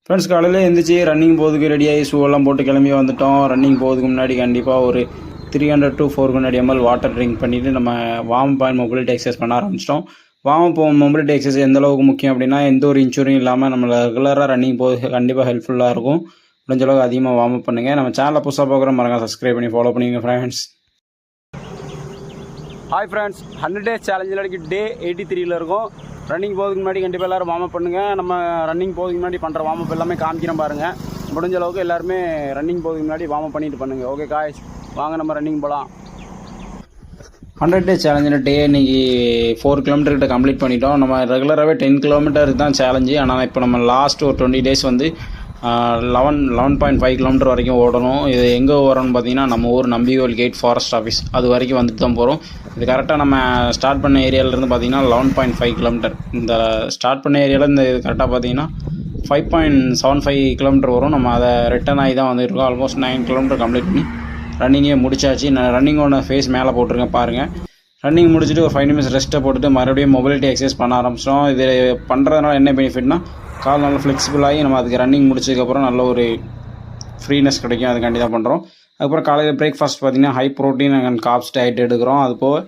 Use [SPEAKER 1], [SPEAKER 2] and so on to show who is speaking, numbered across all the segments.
[SPEAKER 1] Friends காலையில் எழுந்திரிச்சி running போகிறதுக்கு ரெடியாகி ஷூவெல்லாம் போட்டு கிளம்பி வந்துட்டோம். ரன்னிங் போகிறதுக்கு முன்னாடி கண்டிப்பாக ஒரு 300 to 400 ml வாட்டர் ட்ரிங்க் பண்ணிவிட்டு நம்ம வார்ம் அண்ட் மொபிலிட்டி எக்ஸசைஸ் பண்ண ஆரம்பிச்சிட்டோம். வார்ம் மொபிலிட்டி எக்ஸசைஸ் எந்த அளவுக்கு முக்கியம் அப்படின்னா, எந்த ஒரு இன்சூரியும் இல்லாமல் நம்ம ரெகுலராக ரன்னிங் போகிறது கண்டிப்பாக ஹெல்ப்ஃபுல்லாக இருக்கும். முடிஞ்ச அளவுக்கு அதிகமாக வார்ம் அப் பண்ணுங்கள். நம்ம சேனலை புதுசாக பார்க்குற மறக்காம சப்ஸ்கிரைப் பண்ணி ஃபாலோ பண்ணிங்க ஃப்ரெண்ட்ஸ். ஹாய் ஃப்ரெண்ட்ஸ், 100 days சேலஞ்சில் அடிக்கி டே 83 இருக்கும். ரன்னிங் போகிறதுக்கு முன்னாடி கண்டிப்பாக எல்லோரும் வார்ம் அப் பண்ணுங்கள். நம்ம ரன்னிங் போகிறதுக்கு முன்னாடி பண்ணுற வார்ம் அப் எல்லாமே காமிக்கிறோம் பாருங்கள். முடிஞ்ச அளவுக்கு எல்லாருமே ரன்னிங் போகிறதுக்கு முன்னாடி வார்ம் அப் பண்ணிட்டு பண்ணுங்கள். ஓகே காய்ஸ், வாங்க நம்ம ரன்னிங் போகலாம். 100 days சேலஞ்சில் டே இன்றைக்கி 4 கிலோமீட்டர்கிட்ட கம்ப்ளீட் பண்ணிட்டோம். நம்ம ரெகுலராகவே 10 கிலோமீட்டர் தான் சேலஞ்சு. ஆனால் இப்போ நம்ம லாஸ்ட் ஒரு 20 days வந்து 11.5 கிலோமீட்டர் வரைக்கும் ஓடணும். இது எங்கே ஓடணும்னு பார்த்தீங்கன்னா, நம்ம ஊர் நம்பிகோல் கேட் ஃபாரஸ்ட் ஆஃபீஸ் அது வரைக்கும் வந்துட்டு தான் போகிறோம். இது கரெக்டாக நம்ம ஸ்டார்ட் பண்ண ஏரியாவிலேருந்து பார்த்தீங்கன்னா 11.5 கிலோமீட்டர். இந்த ஸ்டார்ட் பண்ண ஏரியாவில் இந்த இது கரெக்டாக பார்த்தீங்கன்னா 5.75 கிலோமீட்டர் வரும். நம்ம அதை ரிட்டன் ஆகி தான் வந்துருக்கோம். ஆல்மோஸ்ட் 9 கிலோமீட்டர் கம்ப்ளீட் பண்ணி ரன்னிங்கே முடிச்சாச்சு. நான் ரன்னிங்கோட ஃபேஸ் மேலே போட்டிருக்கேன் பாருங்கள். ரன்னிங் முடிச்சுட்டு ஒரு 5 நிமிஷம் ரெஸ்ட்டை போட்டுட்டு மறுபடியும் மொபிலிட்டி எக்ஸசைஸ் பண்ண ஆரம்பிச்சிட்டோம். இது பண்ணுறதுனால என்ன பெனிஃபிட்னா, கால் நல்லா ஃப்ளெக்சிபிளாகி நம்ம அதுக்கு ரன்னிங் முடிச்சதுக்கப்புறம் நல்ல ஒரு ஃப்ரீனஸ் கிடைக்கும். அதுக்காண்டி தான் பண்ணுறோம். அதுக்கப்புறம் காலையில் பிரேக்ஃபாஸ்ட் பார்த்திங்கன்னா high protein and corps diet எடுக்கிறோம். அது போக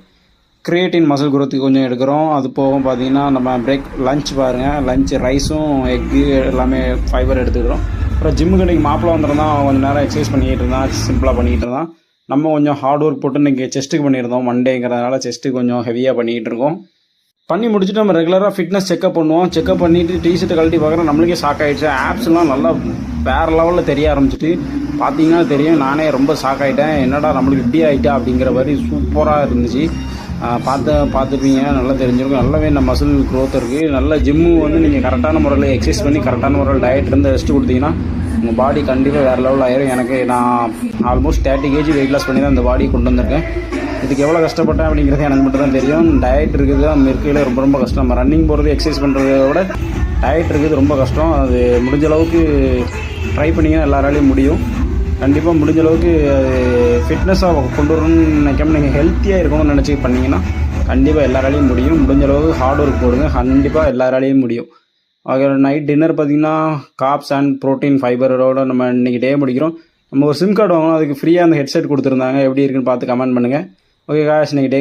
[SPEAKER 1] கிரியேட்டின் மசில் குரோத்துக்கு கொஞ்சம் எடுக்கிறோம். அது போக பார்த்திங்கன்னா நம்ம லஞ்ச் பாருங்கள், லஞ்ச் ரைஸும் எக்கு எல்லாமே ஃபைபர் எடுத்துக்கிறோம். அப்புறம் ஜிம்முக்கு இன்றைக்கி மாப்பிள்ளை வந்துருந்தான். கொஞ்சம் நேரம் எக்ஸசைஸ் பண்ணிக்கிட்டு இருந்தான், சிம்பிளாக பண்ணிக்கிட்டு இருந்தான். நம்ம கொஞ்சம் ஹார்ட் ஒர்க் போட்டு இன்றைக்கி செஸ்ட்டுக்கு பண்ணியிருந்தோம். மண்டேங்கிறதுனால செஸ்ட்டு கொஞ்சம் ஹெவியாக பண்ணிக்கிட்டு இருக்கோம். பண்ணி முடிச்சுட்டு நம்ம ரெகுலராக ஃபிட்னஸ் செக்அப் பண்ணுவோம். செக்அப் பண்ணிவிட்டு டிஷர்ட்டை கழட்டி பார்க்குறோம். நம்மளுக்கே ஷாக் ஆகிடுச்சு. ஆப்ஸ்லாம் நல்லா வேறு லெவலில் தெரிய ஆரம்பிச்சிட்டு பார்த்தீங்கன்னா தெரியும். நானே ரொம்ப ஷாக் ஆகிட்டேன். என்னடா நம்மளுக்கு இப்படி ஆகிட்டா அப்படிங்கிற மாதிரி சூப்பராக இருந்துச்சு. பார்த்துப்பீங்க, நல்லா தெரிஞ்சிருக்கும். நல்லாவே இந்த மசில் க்ரோத் இருக்குது. நல்ல ஜிம்மு வந்து நீங்கள் கரெக்டான முறையில் எக்ஸசைஸ் பண்ணி கரெக்டான முறையில் டயட் இருந்து ரெஸ்ட் கொடுத்தீங்கன்னா உங்கள் பாடி கண்டிப்பாக வேறு லெவலில் ஆயிரும். எனக்கு நான் ஆல்மோஸ்ட் 30 kg வெயிட் லாஸ் பண்ணி தான் இந்த பாடியை கொண்டு வந்திருக்கேன். இதுக்கு எவ்வளோ கஷ்டப்பட்டேன் அப்படிங்கிறது எனக்கு மட்டும் தான் தெரியும். டயட் இருக்குது தான் இருக்கையில் ரொம்ப ரொம்ப கஷ்டம். நம்ம ரன்னிங் போகிறது எக்ஸசைஸ் பண்ணுறத விட டயட் இருக்குது ரொம்ப கஷ்டம். அது முடிஞ்ச அளவுக்கு ட்ரை பண்ணிங்கன்னா எல்லாராலையும் முடியும். கண்டிப்பாக முடிஞ்ச அளவுக்கு அது ஃபிட்னஸாக கொண்டு வரணும்னு நினைக்காம நீங்கள் ஹெல்த்தியாக இருக்கணும்னு நினச்சி பண்ணிங்கன்னா கண்டிப்பாக எல்லாராலையும் முடியும். முடிஞ்ச அளவுக்கு ஹார்ட் ஒர்க் போடுங்க, கண்டிப்பாக எல்லாராலையும் முடியும். நைட் டின்னர் பார்த்திங்கன்னா கார்ப்ஸ் அண்ட் ப்ரோட்டீன் ஃபைபரோட நம்ம இன்றைக்கி டே முடிக்கிறோம். நம்ம ஒரு சிம் கார்டு வாங்கணும், அதுக்கு ஃப்ரீயாக அந்த ஹெட்செட் கொடுத்துருந்தாங்க. எப்படி இருக்குன்னு பார்த்து கமெண்ட் பண்ணுங்கள். ஓகே காய்ஸ், இன்றைக்கி டே